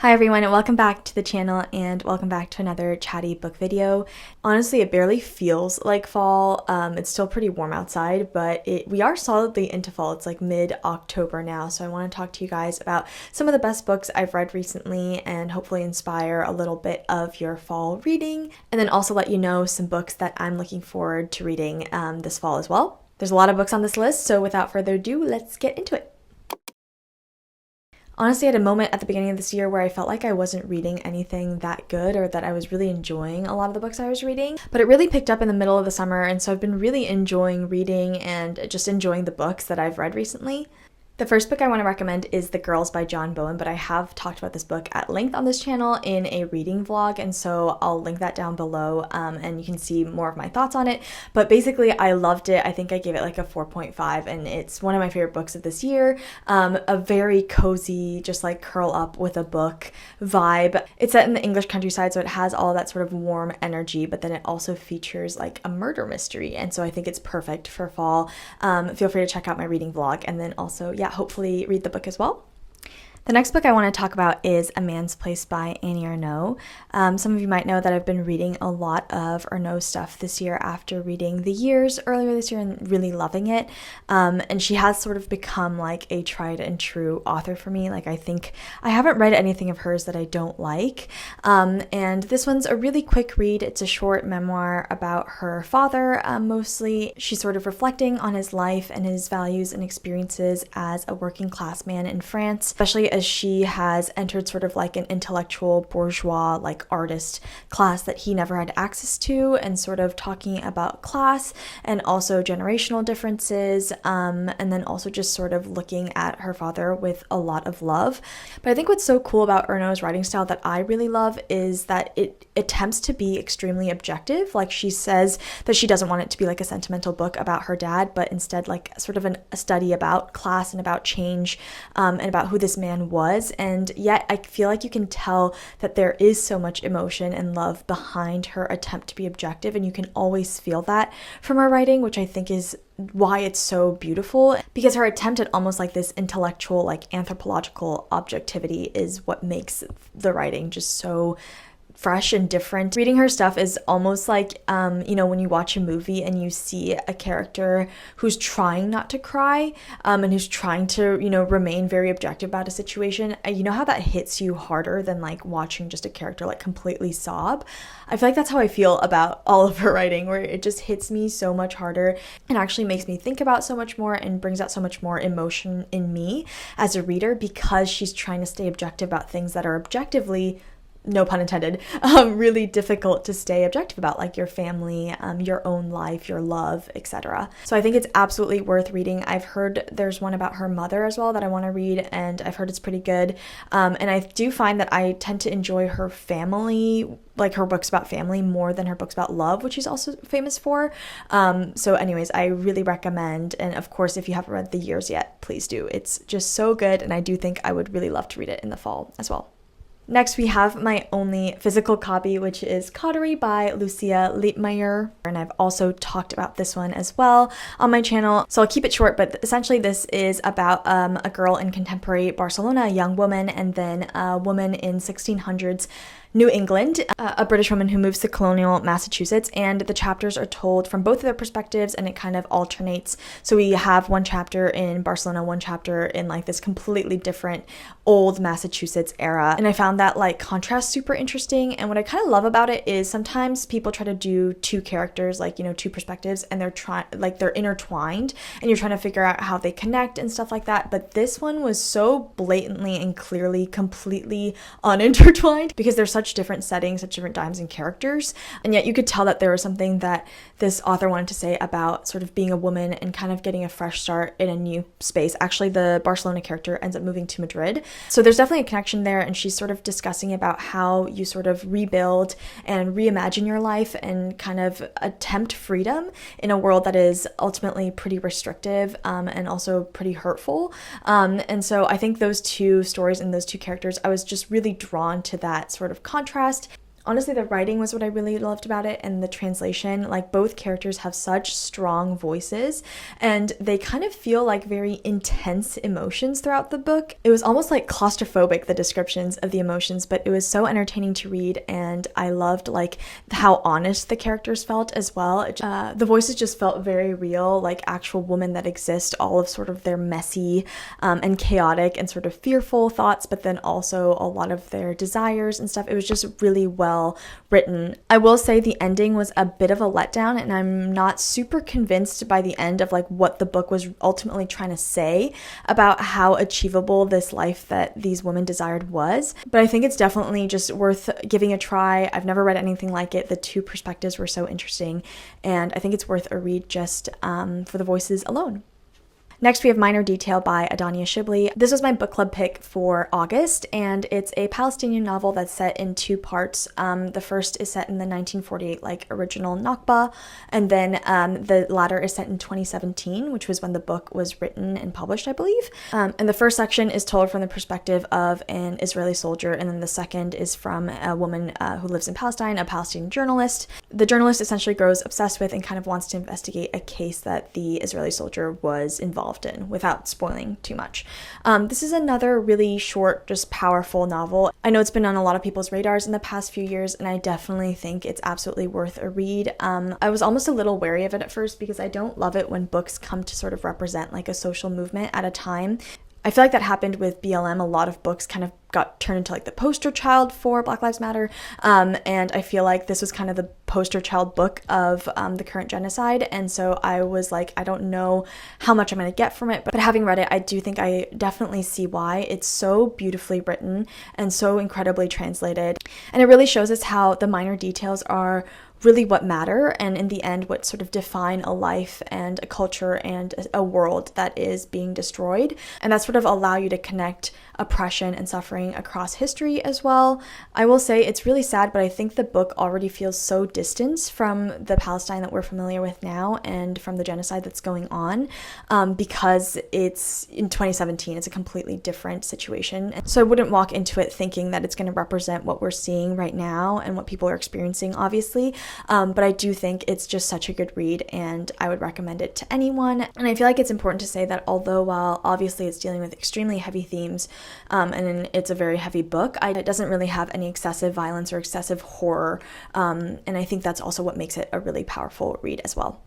Hi everyone, and welcome back to the channel and welcome back to another chatty book video. Honestly, it barely feels like fall. It's still pretty warm outside, but we are solidly into fall. It's like mid-October now, so I want to talk to you guys about some of the best books I've read recently and hopefully inspire a little bit of your fall reading, and then also let you know some books that I'm looking forward to reading this fall as well. There's a lot of books on this list, so without further ado, let's get into it. Honestly, I had a moment at the beginning of this year where I felt like I wasn't reading anything that good or that I was really enjoying a lot of the books I was reading, but it really picked up in the middle of the summer, and so I've been really enjoying reading and just enjoying the books that I've read recently. The first book I want to recommend is The Girls by John Bowen, but I have talked about this book at length on this channel in a reading vlog, and so I'll link that down below and you can see more of my thoughts on it. But basically, I loved it. I think I gave it like a 4.5, and it's one of my favorite books of this year. A very cozy, just like curl up with a book vibe. It's set in the English countryside, so it has all that sort of warm energy, but then it also features like a murder mystery, and so I think it's perfect for fall. Feel free to check out my reading vlog, and then also, yeah, hopefully read the book as well. The next book I want to talk about is A Man's Place by Annie Ernaux. Some of you might know that I've been reading a lot of Ernaux stuff this year after reading The Years earlier this year and really loving it. And she has sort of become like a tried and true author for me. Like, I think I haven't read anything of hers that I don't like. And this one's a really quick read. It's a short memoir about her father, mostly. She's sort of reflecting on his life and his values and experiences as a working class man in France, especially as she has entered sort of like an intellectual bourgeois, like artist class that he never had access to, and sort of talking about class and also generational differences, and then also just sort of looking at her father with a lot of love. But I think what's so cool about Ernaux's writing style that I really love is that it attempts to be extremely objective. Like, she says that she doesn't want it to be like a sentimental book about her dad, but instead like sort of a study about class and about change, and about who this man was. And yet I feel like you can tell that there is so much emotion and love behind her attempt to be objective, and you can always feel that from her writing, which I think is why it's so beautiful, because her attempt at almost like this intellectual, like anthropological objectivity is what makes the writing just so fresh and different. Reading her stuff is almost like, when you watch a movie and you see a character who's trying not to cry, and who's trying to, remain very objective about a situation. You know how that hits you harder than like watching just a character like completely sob? I feel like that's how I feel about all of her writing, where it just hits me so much harder and actually makes me think about so much more and brings out so much more emotion in me as a reader, because she's trying to stay objective about things that are objectively, no pun intended, really difficult to stay objective about, like your family, your own life, your love, etc. So I think it's absolutely worth reading. I've heard there's one about her mother as well that I want to read, and I've heard it's pretty good. And I do find that I tend to enjoy her family, like her books about family, more than her books about love, which she's also famous for. So anyways, I really recommend, and of course, if you haven't read The Years yet, please do. It's just so good, and I do think I would really love to read it in the fall as well. Next, we have my only physical copy, which is Coterie by Lucia Liepmeyer, and I've also talked about this one as well on my channel, so I'll keep it short, but essentially this is about a girl in contemporary Barcelona, a young woman, and then a woman in 1600s New England, a British woman who moves to colonial Massachusetts, and the chapters are told from both of their perspectives, and it kind of alternates. So we have one chapter in Barcelona, one chapter in like this completely different old Massachusetts era, and I found that like contrast super interesting. And what I kind of love about it is sometimes people try to do two characters, like, two perspectives, and they're intertwined, and you're trying to figure out how they connect and stuff like that. But this one was so blatantly and clearly completely unintertwined, because there's such different settings, such different times and characters, and yet you could tell that there was something that this author wanted to say about sort of being a woman and kind of getting a fresh start in a new space. Actually, the Barcelona character ends up moving to Madrid, so there's definitely a connection there, and she's sort of discussing about how you sort of rebuild and reimagine your life and kind of attempt freedom in a world that is ultimately pretty restrictive, and also pretty hurtful. And so I think those two stories and those two characters, I was just really drawn to that sort of contrast. Honestly, the writing was what I really loved about it, and the translation. Like, both characters have such strong voices, and they kind of feel like very intense emotions throughout the book. It was almost like claustrophobic, the descriptions of the emotions, but it was so entertaining to read, and I loved like how honest the characters felt as well. The voices just felt very real, like actual women that exist, all of sort of their messy and chaotic and sort of fearful thoughts, but then also a lot of their desires and stuff. It was just really well written. I will say the ending was a bit of a letdown, and I'm not super convinced by the end of like what the book was ultimately trying to say about how achievable this life that these women desired was. But I think it's definitely just worth giving a try. I've never read anything like it. The two perspectives were so interesting, and I think it's worth a read just for the voices alone. Next, we have Minor Detail by Adania Shibli. This was my book club pick for August, and it's a Palestinian novel that's set in two parts. The first is set in the 1948 original Nakba, and then the latter is set in 2017, which was when the book was written and published, I believe. And the first section is told from the perspective of an Israeli soldier, and then the second is from a woman who lives in Palestine, a Palestinian journalist. The journalist essentially grows obsessed with and kind of wants to investigate a case that the Israeli soldier was involved in, without spoiling too much. This is another really short, just powerful novel. I know it's been on a lot of people's radars in the past few years, and I definitely think it's absolutely worth a read. I was almost a little wary of it at first because I don't love it when books come to sort of represent like a social movement at a time. I feel like that happened with BLM. A lot of books kind of got turned into like the poster child for Black Lives Matter, and I feel like this was kind of the poster child book of the current genocide, and so I was like, I don't know how much I'm going to get from it, but having read it, I do think I definitely see why. It's so beautifully written and so incredibly translated, and it really shows us how the minor details are really what matter, and in the end what sort of define a life and a culture and a world that is being destroyed, and that sort of allow you to connect oppression and suffering across history as well. I will say it's really sad, but I think the book already feels so distant from the Palestine that we're familiar with now and from the genocide that's going on, because it's in 2017. It's a completely different situation, so I wouldn't walk into it thinking that it's going to represent what we're seeing right now and what people are experiencing, obviously. But I do think it's just such a good read, and I would recommend it to anyone. And I feel like it's important to say that although while obviously it's dealing with extremely heavy themes, and it's a very heavy book, it doesn't really have any excessive violence or excessive horror, and I think that's also what makes it a really powerful read as well.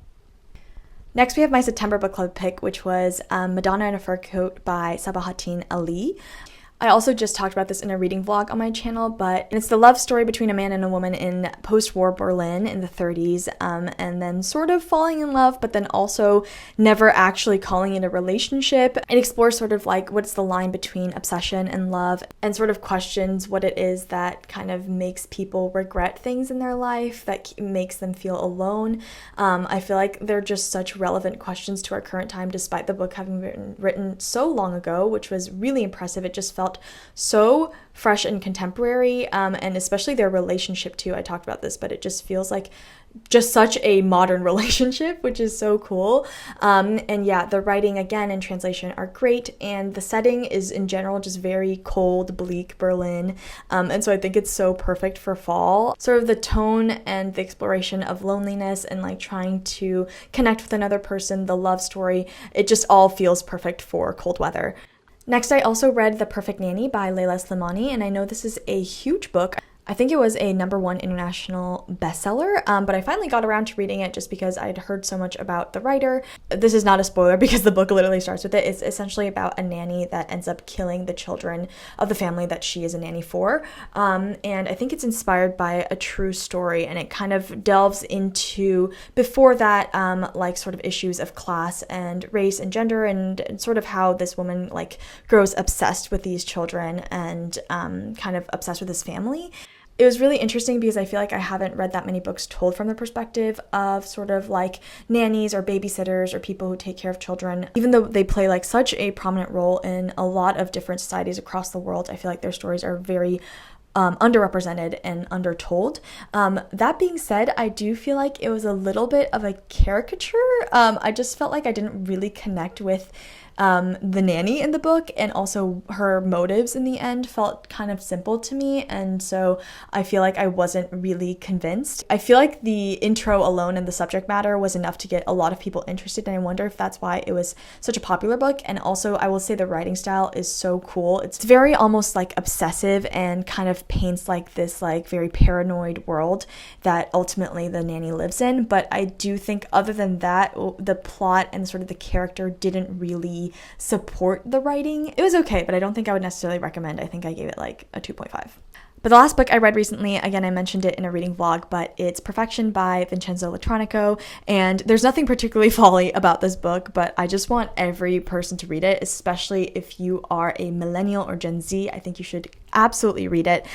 Next, we have my September book club pick, which was Madonna in a Fur Coat by Sabahattin Ali. I also just talked about this in a reading vlog on my channel, but it's the love story between a man and a woman in post-war Berlin in the 30s, and then sort of falling in love, but then also never actually calling it a relationship. It explores sort of like what's the line between obsession and love, and sort of questions what it is that kind of makes people regret things in their life, that makes them feel alone. I feel like they're just such relevant questions to our current time, despite the book having been written so long ago, which was really impressive. It just felt so fresh and contemporary, and especially their relationship too. I talked about this, but it just feels like just such a modern relationship, which is so cool. And yeah, the writing again and translation are great, and the setting is in general just very cold, bleak Berlin, and so I think it's so perfect for fall. Sort of the tone and the exploration of loneliness and like trying to connect with another person, the love story, it just all feels perfect for cold weather. Next, I also read The Perfect Nanny by Leila Slimani, and I know this is a huge book. I think it was a #1 international bestseller, but I finally got around to reading it just because I'd heard so much about the writer. This is not a spoiler because the book literally starts with it. It's essentially about a nanny that ends up killing the children of the family that she is a nanny for, and I think it's inspired by a true story, and it kind of delves into, before that, like sort of issues of class and race and gender, and sort of how this woman like grows obsessed with these children and kind of obsessed with this family. It was really interesting because I feel like I haven't read that many books told from the perspective of sort of like nannies or babysitters or people who take care of children. Even though they play like such a prominent role in a lot of different societies across the world, I feel like their stories are very underrepresented and undertold. That being said, I do feel like it was a little bit of a caricature. I just felt like I didn't really connect with the nanny in the book, and also her motives in the end felt kind of simple to me, and so I feel like I wasn't really convinced. I feel like the intro alone and the subject matter was enough to get a lot of people interested, and I wonder if that's why it was such a popular book. And also, I will say the writing style is so cool. It's very almost like obsessive and kind of paints like this like very paranoid world that ultimately the nanny lives in. But I do think other than that, the plot and sort of the character didn't really support the writing. It was okay, but I don't think I would necessarily recommend. I think I gave it like a 2.5. But the last book I read recently, again, I mentioned it in a reading vlog, but it's Perfection by Vincenzo Latronico, and there's nothing particularly folly about this book, but I just want every person to read it, especially if you are a millennial or Gen Z. I think you should absolutely read it.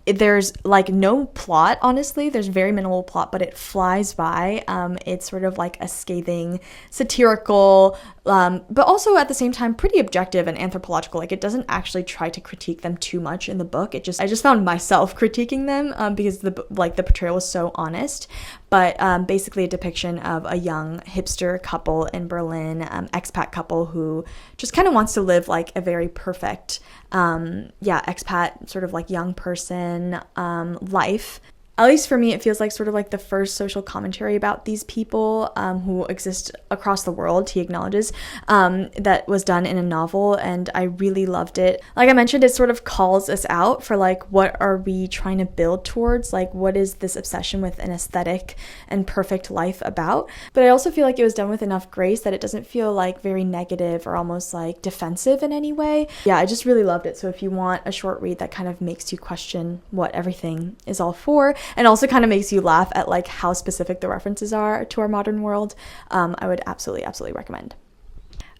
There's like no plot, honestly. There's very minimal plot, but it flies by. It's sort of like a scathing, satirical, but also at the same time pretty objective and anthropological. Like, it doesn't actually try to critique them too much in the book. I just found myself critiquing them because the portrayal was so honest. But basically a depiction of a young hipster couple in Berlin, expat couple who just kind of wants to live like a very perfect, expat sort of like young person life. At least for me, it feels like sort of like the first social commentary about these people who exist across the world, he acknowledges, that was done in a novel, and I really loved it. Like I mentioned, it sort of calls us out for like, what are we trying to build towards? Like, what is this obsession with an aesthetic and perfect life about? But I also feel like it was done with enough grace that it doesn't feel like very negative or almost like defensive in any way. Yeah, I just really loved it. So if you want a short read that kind of makes you question what everything is all for, and also kind of makes you laugh at like how specific the references are to our modern world, I would absolutely recommend.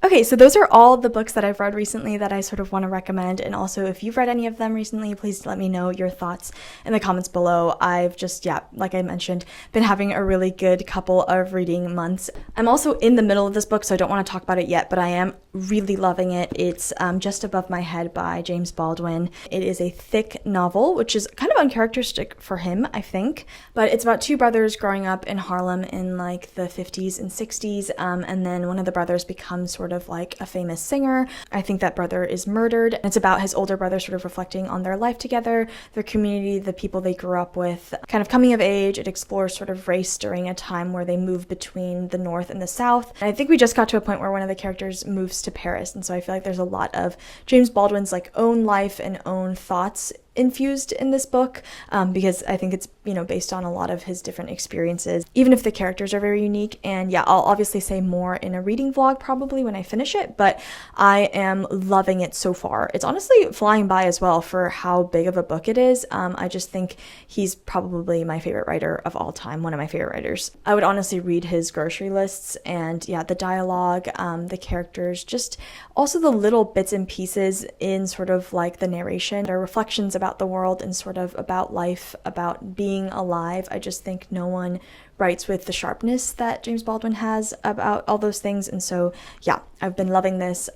Okay, so those are all the books that I've read recently that I sort of want to recommend, and also if you've read any of them recently, please let me know your thoughts in the comments below. I've just, like I mentioned, been having a really good couple of reading months. I'm also in the middle of this book, so I don't want to talk about it yet, but I am really loving it. It's Just Above My Head by James Baldwin. It is a thick novel, which is kind of uncharacteristic for him, I think, but it's about two brothers growing up in Harlem in like the 50s and 60s, and then one of the brothers becomes sort of like a famous singer. I think that brother is murdered. It's about his older brother sort of reflecting on their life together, their community, the people they grew up with, kind of coming of age. It explores sort of race during a time where they move between the North and the South. And I think we just got to a point where one of the characters moves to Paris, and so I feel like there's a lot of James Baldwin's like own life and own thoughts infused in this book, because I think it's, based on a lot of his different experiences, even if the characters are very unique. And yeah, I'll obviously say more in a reading vlog probably when I finish it, but I am loving it so far. It's honestly flying by as well for how big of a book it is. I just think he's probably my favorite writer of all time, one of my favorite writers. I would honestly read his grocery lists, and yeah, the dialogue, the characters, just also the little bits and pieces in sort of like the narration, their reflections about the world and sort of about life, about being alive. I just think no one writes with the sharpness that James Baldwin has about all those things. And so yeah, I've been loving this.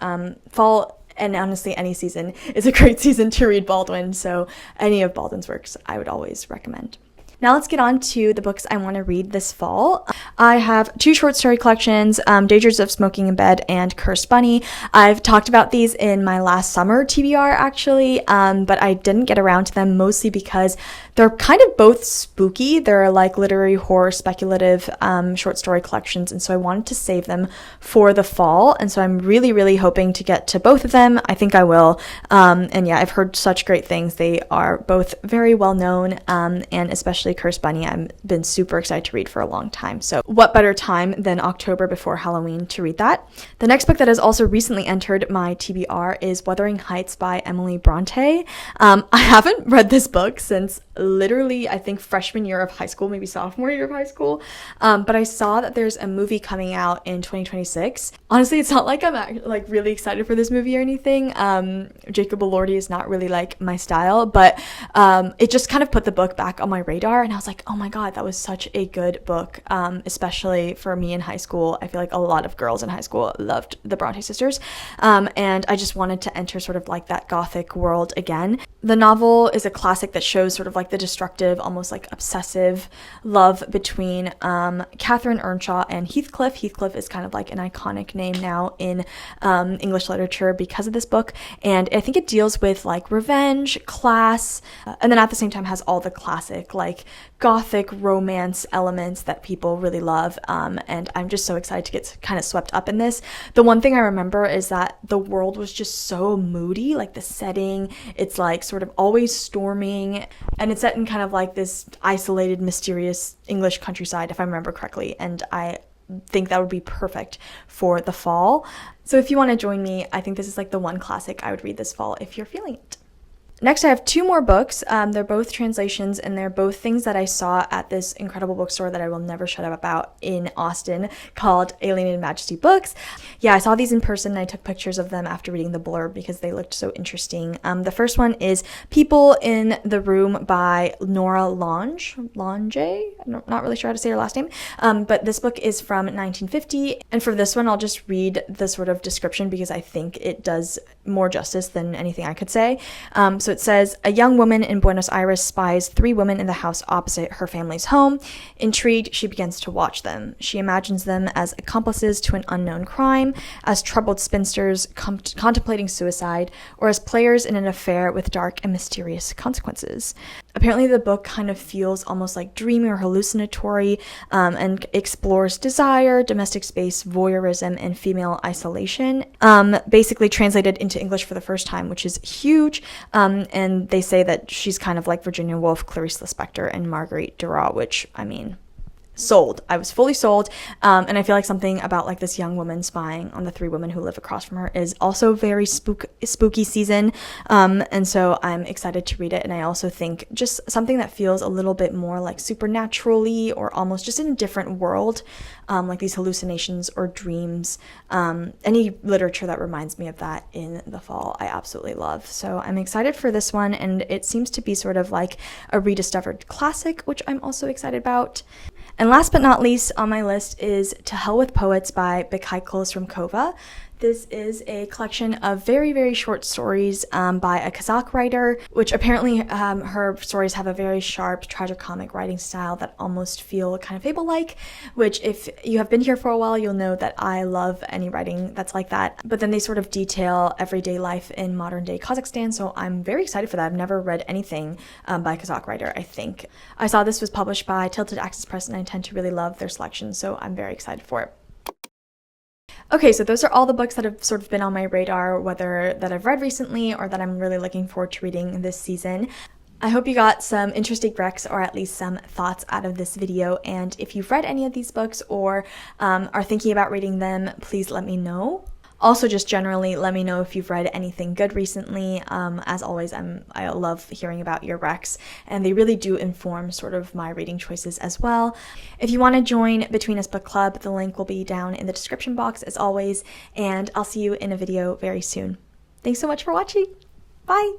Fall and honestly any season is a great season to read Baldwin, so any of Baldwin's works I would always recommend. Now let's get on to the books I want to read this fall. I have two short story collections, Dangers of Smoking in Bed and Cursed Bunny. I've talked about these in my last summer TBR actually, but I didn't get around to them mostly because they're kind of both spooky. They're like literary horror, speculative short story collections, and so I wanted to save them for the fall, and so I'm really hoping to get to both of them. I think I will, and yeah, I've heard such great things. They are both very well known, and especially Cursed Bunny I've been super excited to read for a long time, so what better time than October before Halloween to read that. The next book that has also recently entered my TBR is Wuthering Heights by Emily Bronte. I haven't read this book since literally I think freshman year of high school, maybe sophomore year of high school, but I saw that there's a movie coming out in 2026. Honestly, it's not like I'm like really excited for this movie or anything. Jacob Elordi is not really like my style, but it just kind of put the book back on my radar, and I was like, oh my god, that was such a good book, especially for me in high school. I feel like a lot of girls in high school loved the Bronte sisters, and I just wanted to enter sort of like that gothic world again. The novel is a classic that shows sort of like like the destructive, almost like obsessive love between Catherine Earnshaw and Heathcliff. Heathcliff is kind of like an iconic name now in English literature because of this book, and I think it deals with like revenge, class, and then at the same time has all the classic like gothic romance elements that people really love, and I'm just so excited to get kind of swept up in this. The one thing I remember is that the world was just so moody, like the setting, it's like sort of always storming, and it's set in kind of like this isolated, mysterious English countryside, if I remember correctly, and I think that would be perfect for the fall. So if you want to join me, I think this is like the one classic I would read this fall if you're feeling it. Next, I have two more books. They're both translations, and they're both things that I saw at this incredible bookstore that I will never shut up about in Austin called Alienated Majesty Books. Yeah, I saw these in person, and I took pictures of them after reading the blurb because they looked so interesting. The first one is People in the Room by Nora Lange. I'm not really sure how to say her last name, but this book is from 1950, and for this one, I'll just read the sort of description because I think it does more justice than anything I could say. So it says, a young woman in Buenos Aires spies 3 women in the house opposite her family's home. Intrigued, she begins to watch them. She imagines them as accomplices to an unknown crime, as troubled spinsters contemplating suicide, or as players in an affair with dark and mysterious consequences. Apparently the book kind of feels almost like dreamy or hallucinatory, and explores desire, domestic space, voyeurism, and female isolation. Basically translated into English for the first time, which is huge. And they say that she's kind of like Virginia Woolf, Clarice Lispector, and Marguerite Duras, which, I mean, sold. I was fully sold. And I feel like something about like this young woman spying on the 3 women who live across from her is also very spooky season. And so I'm excited to read it. And I also think just something that feels a little bit more like supernaturally or almost just in a different world, like these hallucinations or dreams. Any literature that reminds me of that in the fall, I absolutely love. So I'm excited for this one. And it seems to be sort of like a rediscovered classic, which I'm also excited about. And last but not least on my list is To Hell with Poets by Mikhail Sremkova. This is a collection of very, very short stories by a Kazakh writer, which apparently her stories have a very sharp, tragicomic writing style that almost feel kind of fable-like, which if you have been here for a while, you'll know that I love any writing that's like that. But then they sort of detail everyday life in modern-day Kazakhstan, so I'm very excited for that. I've never read anything by a Kazakh writer, I think. I saw this was published by Tilted Axis Press, and I tend to really love their selection, so I'm very excited for it. Okay, so those are all the books that have sort of been on my radar, whether that I've read recently or that I'm really looking forward to reading this season. I hope you got some interesting recs or at least some thoughts out of this video, and if you've read any of these books or are thinking about reading them, please let me know. Also, just generally, let me know if you've read anything good recently. As always, I love hearing about your recs, and they really do inform sort of my reading choices as well. If you want to join Between Us Book Club, the link will be down in the description box as always, and I'll see you in a video very soon. Thanks so much for watching. Bye!